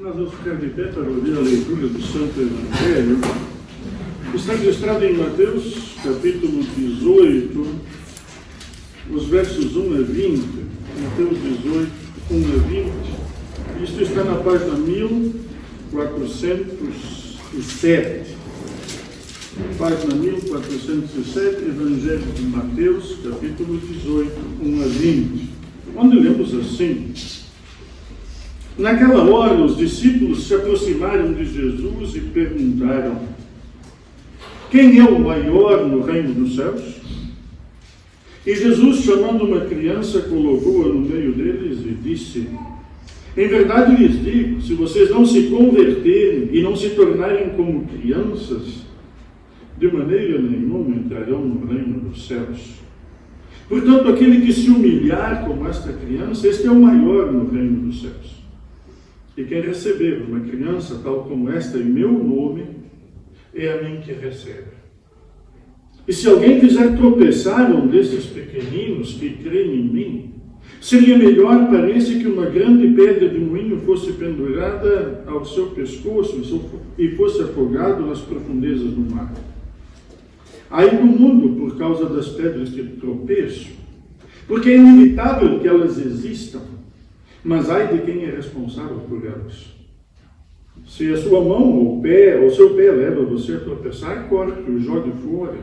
Nós vamos ficar de pé para ouvir a leitura do Santo Evangelho. Está registrado em Mateus, capítulo 18, os versos 1 a 20. Mateus 18, 1 a 20. Isto está na página 1407. Página 1407, Evangelho de Mateus, capítulo 18, 1 a 20. Onde lemos assim: Naquela hora, os discípulos se aproximaram de Jesus e perguntaram: Quem é o maior no reino dos céus? E Jesus, chamando uma criança, colocou-a no meio deles e disse: Em verdade lhes digo, se vocês não se converterem e não se tornarem como crianças, de maneira nenhuma entrarão no reino dos céus. Portanto, aquele que se humilhar como esta criança, este é o maior no reino dos céus. E quem receber uma criança tal como esta em meu nome, é a mim que recebe. E se alguém fizer tropeçar um destes pequeninos que creem em mim, seria melhor para esse que uma grande pedra de moinho fosse pendurada ao seu pescoço e fosse afogado nas profundezas do mar. Ai do mundo por causa das pedras de tropeço, porque é inevitável que elas existam, mas ai de quem é responsável por elas. Se a sua mão ou seu pé leva você a tropeçar, corte-o e jogue fora.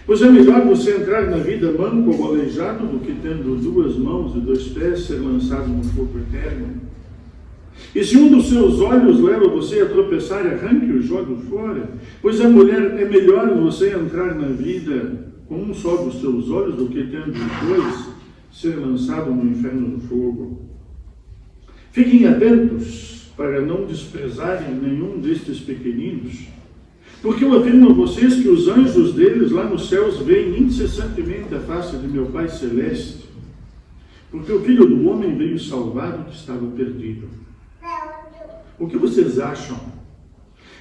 Pois é melhor você entrar na vida manco ou aleijado do que tendo 2 mãos e 2 pés ser lançado no fogo eterno. E se um dos seus olhos leva você a tropeçar, arranque-o e jogue fora. Pois é melhor você entrar na vida com um só dos seus olhos do que tendo 2 ser lançado no inferno do fogo. Fiquem atentos para não desprezarem nenhum destes pequeninos, porque eu afirmo a vocês que os anjos deles lá nos céus veem incessantemente a face de meu Pai Celeste, porque o Filho do Homem veio salvar o que estava perdido. O que vocês acham?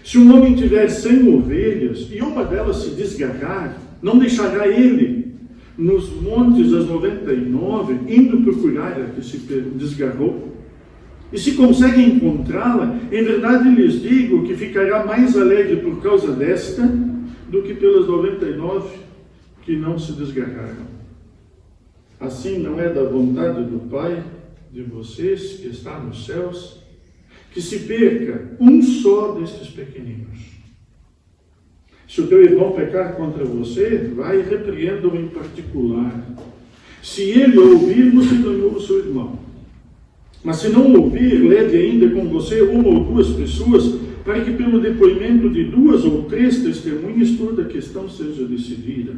Se um homem tiver 100 ovelhas e uma delas se desgarrar, não deixará ele nos montes as 99, indo procurar a que se desgarrou? E se consegue encontrá-la, em verdade lhes digo que ficará mais alegre por causa desta do que pelas 99 que não se desgarraram. Assim não é da vontade do Pai de vocês que está nos céus que se perca um só destes pequeninos. Se o teu irmão pecar contra você, vai e repreenda-o em particular. Se ele ouvir, você ganhou o seu irmão. Mas se não ouvir, leve ainda com você 1 ou 2 pessoas, para que pelo depoimento de 2 ou 3 testemunhas toda a questão seja decidida.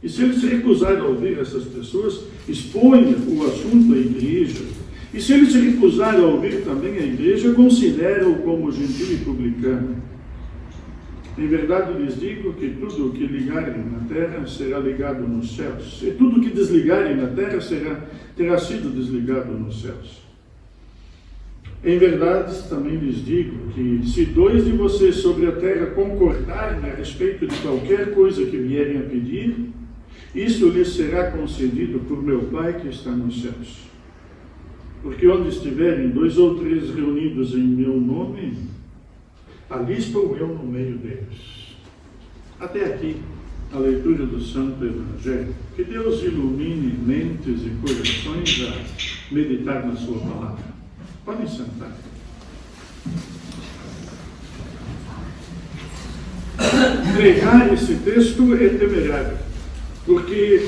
E se ele se recusar a ouvir essas pessoas, exponha o assunto à igreja. E se ele se recusar a ouvir também a igreja, considera-o como gentil e publicano. Em verdade lhes digo que tudo o que ligarem na terra será ligado nos céus, e tudo o que desligarem na terra terá sido desligado nos céus. Em verdade também lhes digo que se 2 de vocês sobre a terra concordarem a respeito de qualquer coisa que vierem a pedir, isso lhes será concedido por meu Pai que está nos céus. Porque onde estiverem 2 ou 3 reunidos em meu nome, ali estou eu no meio deles. Até aqui a leitura do Santo Evangelho. Que Deus ilumine mentes e corações a meditar na sua palavra. Podem sentar. Pregar esse texto é temerário, porque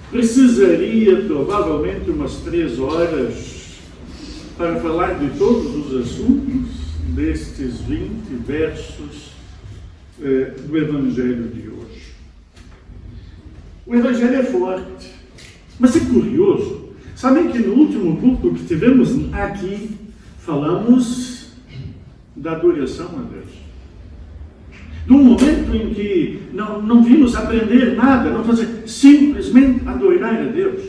precisaria provavelmente umas 3 horas para falar de todos os assuntos destes 20 versos do Evangelho de hoje. O Evangelho é forte, mas é curioso. Sabem que no último culto que tivemos aqui, falamos da adoração a Deus. De um momento em que não vimos aprender nada, não fazer, simplesmente adorar a Deus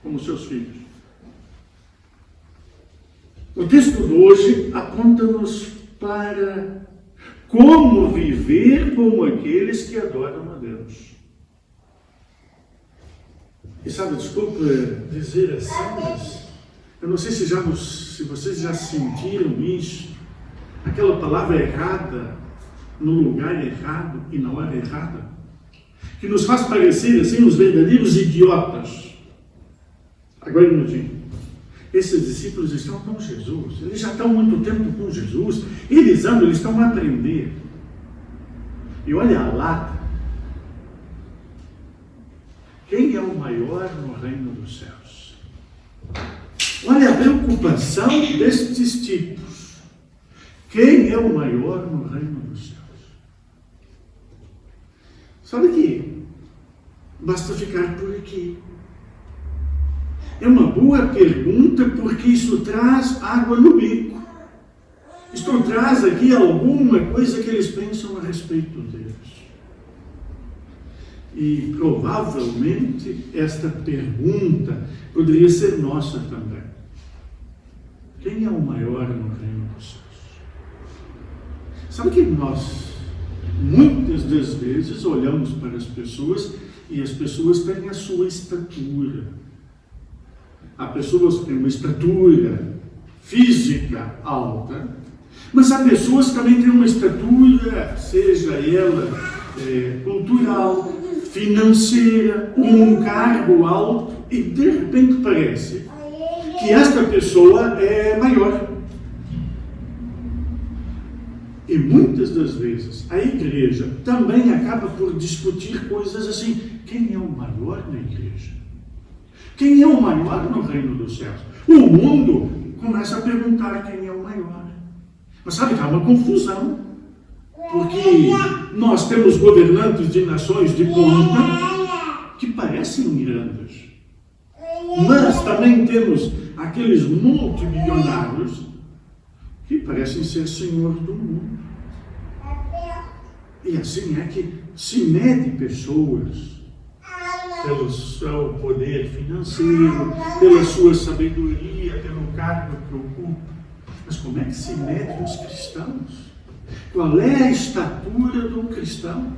como seus filhos. O texto de hoje aponta-nos para como viver como aqueles que adoram a Deus. E sabe, desculpa dizer assim, mas Eu não sei se vocês já sentiram isso, aquela palavra errada, no lugar errado e na hora errada, que nos faz parecer assim os verdadeiros idiotas. Agora imagine, esses discípulos estão com Jesus, eles já estão há muito tempo com Jesus, eles estão a aprender. E olha a lata. Quem é o maior no reino dos céus? Olha a preocupação destes tipos. Quem é o maior no reino dos céus? Sabe que basta ficar por aqui. É uma boa pergunta porque isso traz água no bico. Isto traz aqui alguma coisa que eles pensam a respeito deles. E provavelmente esta pergunta poderia ser nossa também. Quem é o maior no reino dos céus? Sabe que nós, muitas das vezes, olhamos para as pessoas e as pessoas têm a sua estatura. Há pessoas que têm uma estatura física alta, mas há pessoas que também têm uma estatura, seja ela cultural, financeira, com um cargo alto, e de repente parece que esta pessoa é maior. E muitas das vezes a igreja também acaba por discutir coisas assim. Quem é o maior na igreja? Quem é o maior no reino dos céus? O mundo começa a perguntar quem é o maior. Mas sabe que há uma confusão. Porque nós temos governantes de nações de ponta que parecem grandes. Mas também temos aqueles multimilionários que parecem ser senhor do mundo. E assim é que se mede pessoas pelo seu poder financeiro, pela sua sabedoria, pelo cargo que ocupa. Mas como é que se mede os cristãos? Qual é a estatura do cristão?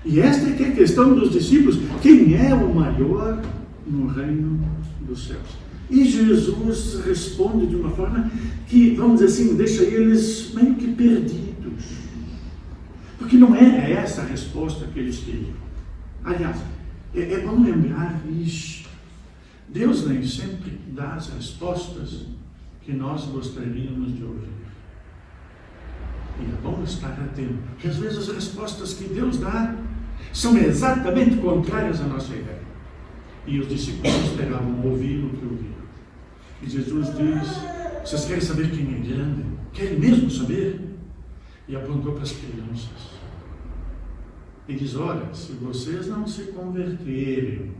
E esta é que é a questão dos discípulos. Quem é o maior no reino dos céus? E Jesus responde de uma forma que, vamos dizer assim, deixa eles meio que perdidos. Porque não era essa a resposta que eles queriam. Aliás, é bom lembrar isso. Deus nem sempre dá as respostas que nós gostaríamos de ouvir. E é bom estar atento, porque às vezes as respostas que Deus dá são exatamente contrárias à nossa ideia. E os discípulos esperavam ouvir o que ouviram. E Jesus diz: vocês querem saber quem é grande? Querem mesmo saber? E apontou para as crianças. E diz: olha, se vocês não se converterem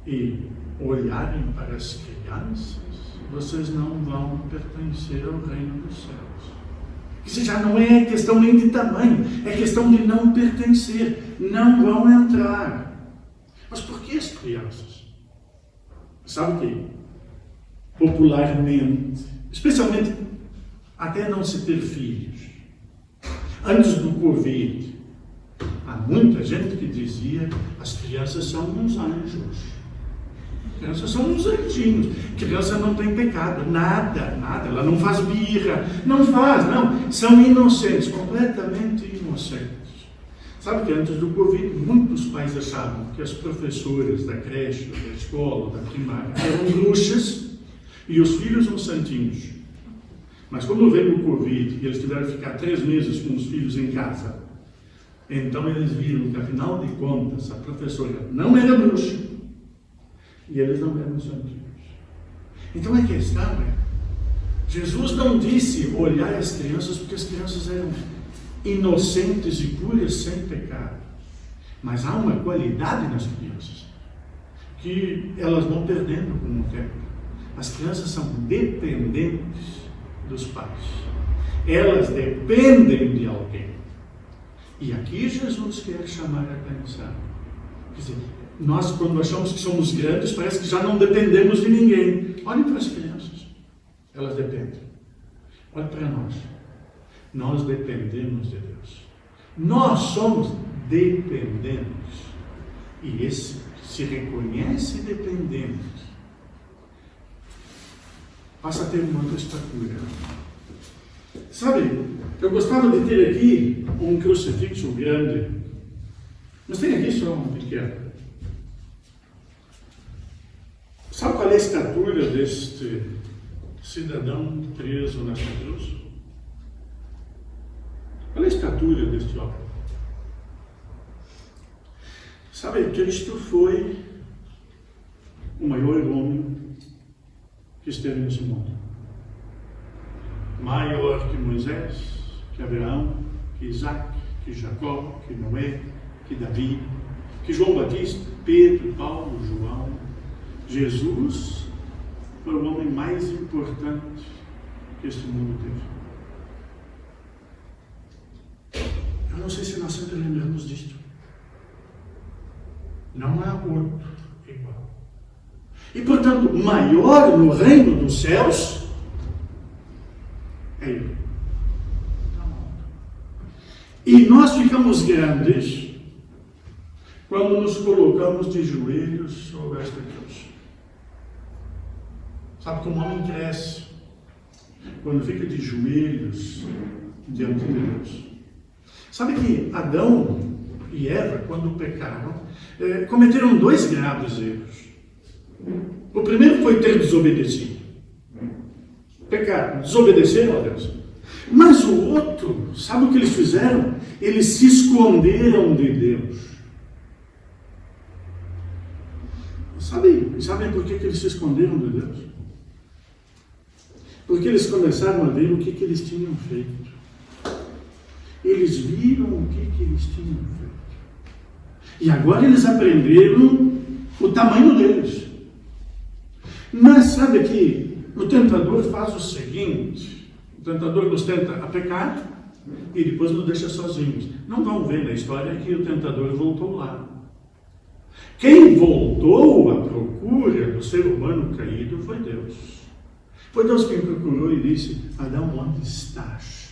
e olharem para as crianças, vocês não vão pertencer ao reino dos céus. Isso já não é questão nem de tamanho, é questão de não pertencer. Não vão entrar. Mas por que as crianças? Sabe o que? Popularmente, especialmente até não se ter filhos, antes do Covid, há muita gente que dizia: as crianças são uns anjos. Crianças são uns anjinhos. Criança não tem pecado, nada. Ela não faz birra, não. São inocentes, completamente inocentes. Sabe que antes do Covid, muitos pais achavam que as professoras da creche, da escola, da primária, eram bruxas e os filhos uns santinhos. Mas quando veio o Covid e eles tiveram que ficar 3 meses com os filhos em casa, então eles viram que, afinal de contas, a professora não era bruxa. E eles não eram santinhos. Então a questão é, Jesus não disse olhar as crianças porque as crianças eram inocentes e puras sem pecado. Mas há uma qualidade nas crianças que elas vão perdendo com o tempo. As crianças são dependentes dos pais. Elas dependem de alguém. E aqui Jesus quer chamar a atenção. Quer dizer, nós, quando achamos que somos grandes, parece que já não dependemos de ninguém. Olhem para as crianças. Elas dependem. Olhem para nós. Nós dependemos de Deus. Nós somos dependentes. E esse se reconhece dependente passa a ter uma outra estatura. Sabe, eu gostava de ter aqui um crucifixo grande, mas tem aqui só um pequeno. Sabe qual é a estatura deste cidadão preso nessa cruz? Qual é a estatura deste homem? Sabe, Cristo foi o maior homem que esteve nesse mundo. Maior que Moisés, que Abraão, que Isaac, que Jacó, que Noé, que Davi, que João Batista, Pedro, Paulo, João. Jesus foi o homem mais importante que este mundo teve. Eu não sei se nós sempre lembramos disto. Não há outro igual. E, portanto, maior no reino dos céus é Ele. E nós ficamos grandes quando nos colocamos de joelhos sobre esta cruz. Sabe como o homem cresce quando fica de joelhos diante de Deus? Sabe que Adão e Eva, quando pecaram, cometeram 2 graves erros. O primeiro foi ter desobedecido. Pecaram, desobedeceram a Deus. Mas o outro, sabe o que eles fizeram? Eles se esconderam de Deus. Sabem por que eles se esconderam de Deus? Porque eles começaram a ver o que eles tinham feito. Eles viram o que eles tinham feito. E agora eles aprenderam o tamanho deles. Mas sabe que o tentador faz o seguinte: o tentador nos tenta a pecar e depois nos deixa sozinhos. Não vão ver na história que o tentador voltou lá. Quem voltou à procura do ser humano caído foi Deus. Foi Deus quem procurou e disse: Adão, onde estás?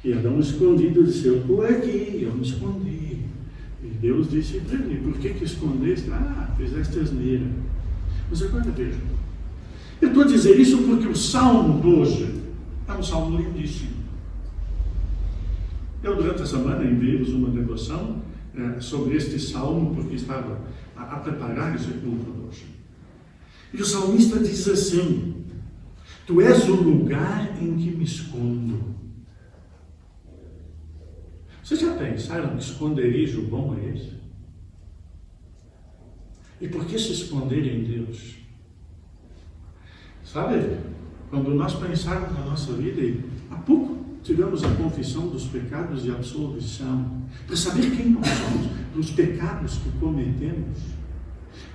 E Adão, escondido, disse: eu estou aqui, eu me escondi. E Deus disse para ele: por que escondeste? Fizeste asneira. Mas agora veja, eu estou a dizer isso porque o Salmo de hoje é um salmo lindíssimo. Eu, durante a semana, enviei-vos uma devoção sobre este salmo, porque estava a preparar esse culto de hoje. E o salmista diz assim: tu és o lugar em que me escondo. Vocês já pensaram que esconderijo bom é esse? E por que se esconder em Deus? Sabe, quando nós pensarmos na nossa vida, e há pouco tivemos a confissão dos pecados e a absolvição, para saber quem nós somos, dos pecados que cometemos,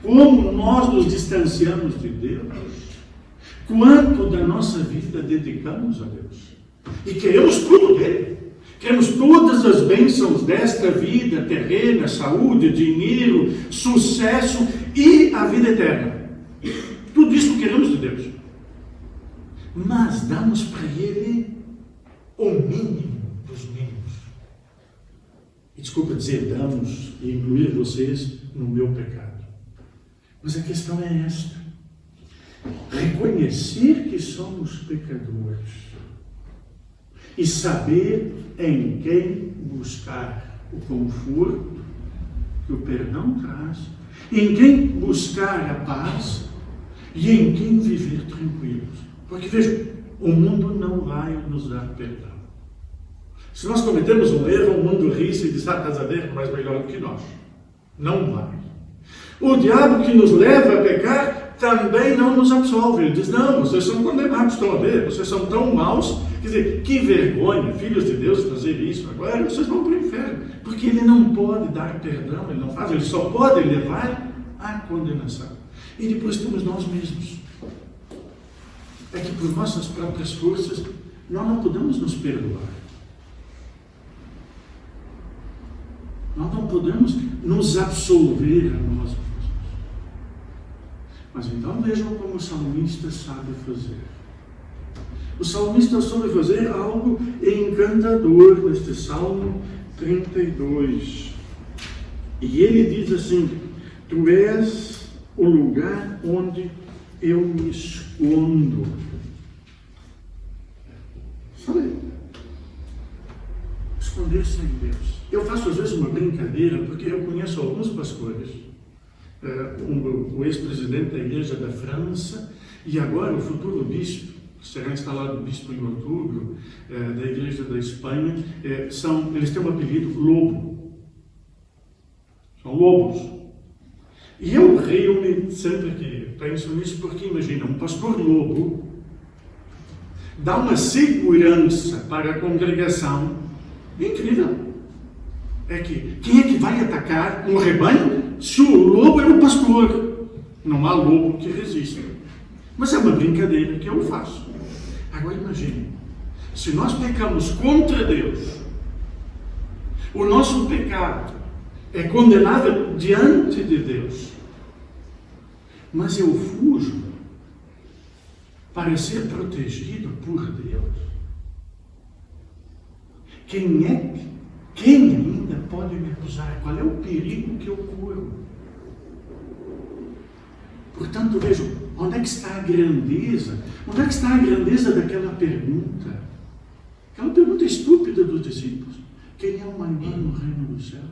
como nós nos distanciamos de Deus, quanto da nossa vida dedicamos a Deus. E queremos tudo dele. Queremos todas as bênçãos desta vida terrena, saúde, dinheiro, sucesso e a vida eterna. Tudo isso queremos de Deus. Mas damos para Ele o mínimo dos mínimos. E desculpa dizer damos e incluir vocês no meu pecado. Mas a questão é esta: reconhecer que somos pecadores e saber em quem buscar o conforto que o perdão traz, em quem buscar a paz e em quem viver tranquilos. Porque veja, o mundo não vai nos dar perdão. Se nós cometemos um erro, o mundo ri-se e diz: estás a ver, mas melhor do que nós. Não vai. O diabo que nos leva a pecar também não nos absolve. Ele diz: não, vocês são condenados, estão a ver, vocês são tão maus. Quer dizer, que vergonha, filhos de Deus, fazer isso agora, vocês vão para o inferno. Porque ele não pode dar perdão, ele não faz, ele só pode levar à condenação. E depois temos nós mesmos. É que por nossas próprias forças, nós não podemos nos perdoar. Nós não podemos nos absolver a nós mesmos. Mas então vejam como o salmista sabe fazer. O salmista soube fazer algo encantador neste Salmo 32. E ele diz assim: tu és o lugar onde eu me escondo. Sabe? Esconder-se em Deus. Eu faço às vezes uma brincadeira, porque eu conheço alguns pastores, o ex-presidente da Igreja da França e agora o futuro bispo, que será instalado bispo em outubro, da Igreja da Espanha, eles têm um apelido Lobo. São lobos. E eu rio-me sempre que penso nisso, porque imagina, um pastor lobo dá uma segurança para a congregação incrível. Quem é que vai atacar um rebanho se o lobo é o pastor? Não há lobo que resista. Mas é uma brincadeira que eu faço. Agora imagine, se nós pecamos contra Deus, o nosso pecado é condenável diante de Deus, mas eu fujo para ser protegido por Deus. Quem ainda pode me acusar? Qual é o perigo que eu corro? Portanto, vejam, onde é que está a grandeza? Onde é que está a grandeza daquela pergunta? Aquela pergunta estúpida dos discípulos. Quem é o maior no reino dos céus?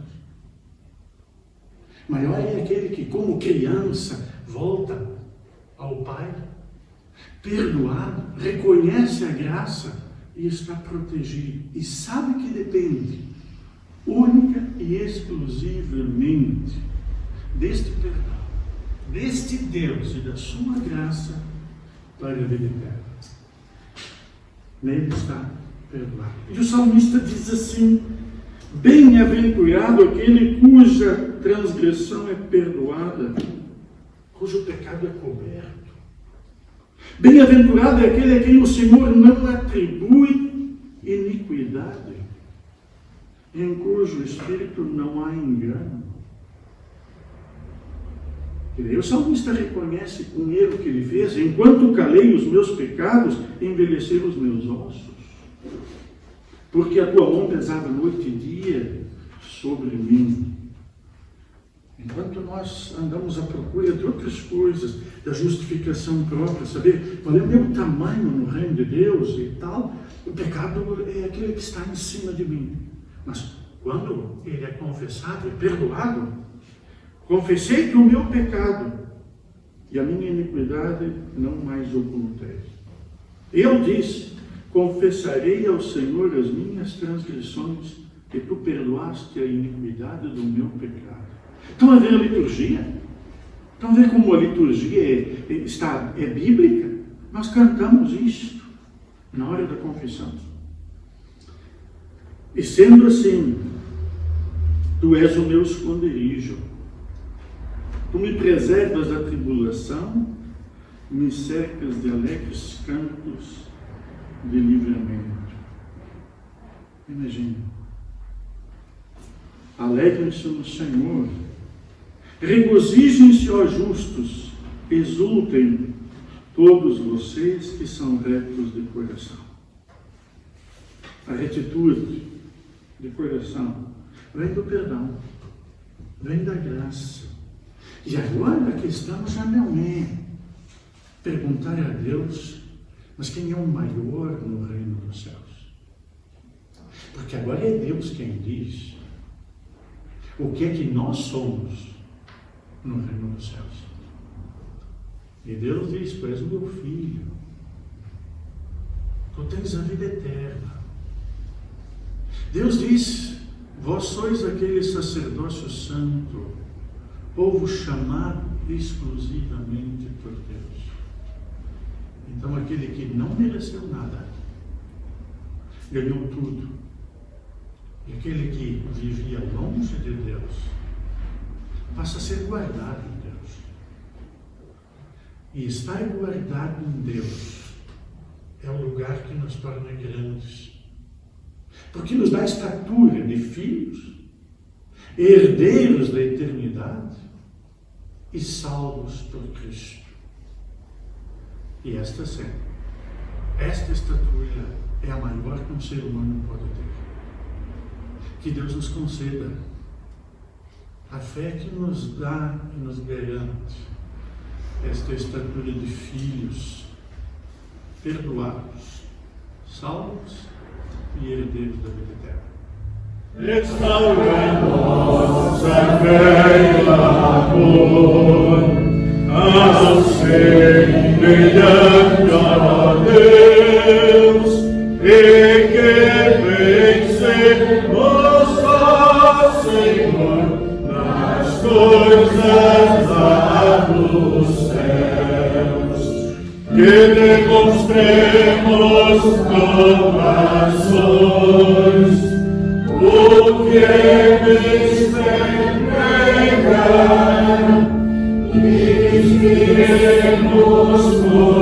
Maior é aquele que, como criança, volta ao Pai, perdoado, reconhece a graça e está protegido. E sabe que depende, única e exclusivamente, deste perdão, deste Deus e da sua graça para a vida eterna. Nele está perdoado. E o salmista diz assim: bem-aventurado aquele cuja transgressão é perdoada, cujo pecado é coberto. Bem-aventurado é aquele a quem o Senhor não atribui iniquidade, em cujo espírito não há engano. E o salmista reconhece um erro que ele fez: enquanto calei os meus pecados, envelheceram os meus ossos, porque a tua mão pesava noite e dia sobre mim. Enquanto nós andamos à procura de outras coisas, da justificação própria, saber qual é o meu tamanho no reino de Deus e tal, o pecado é aquele que está em cima de mim. Mas quando ele é confessado e perdoado, confessei que o meu pecado e a minha iniquidade não mais ocultei. Eu disse: confessarei ao Senhor as minhas transgressões, e tu perdoaste a iniquidade do meu pecado. Estão a ver a liturgia? Estão a ver como a liturgia é bíblica? Nós cantamos isto na hora da confissão. E sendo assim, tu és o meu esconderijo. Tu me preservas da tribulação, me cercas de alegres cantos de livramento. Imagine. Alegrem-se no Senhor. Regozijem-se, ó justos, exultem todos vocês que são retos de coração. A retitude de coração vem do perdão, vem da graça. E agora que estamos já não é perguntar a Deus: mas quem é o maior no reino dos céus? Porque agora é Deus quem diz o que é que nós somos no reino dos céus. E Deus diz: tu és o meu filho, tu tens a vida eterna. Deus diz: vós sois aquele sacerdócio santo, povo chamado exclusivamente por Deus. Então aquele que não mereceu nada ganhou tudo. E aquele que vivia longe de Deus passa a ser guardado em Deus. E estar guardado em Deus é o lugar que nos torna grandes, porque nos dá a estatura de filhos, herdeiros da eternidade e salvos por Cristo. E esta estatura é a maior que um ser humano pode ter. Que Deus nos conceda a fé que nos dá e nos garante esta estatura de filhos perdoados, salvos e herdeiros da vida eterna. Restauremos a fé e o amor, ao semelhante a Deus, e que vencemos ao Senhor nas coisas lá dos céus, que demonstremos com ações o que eles entregaram, e inspiremos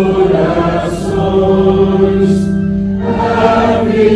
corações a vida.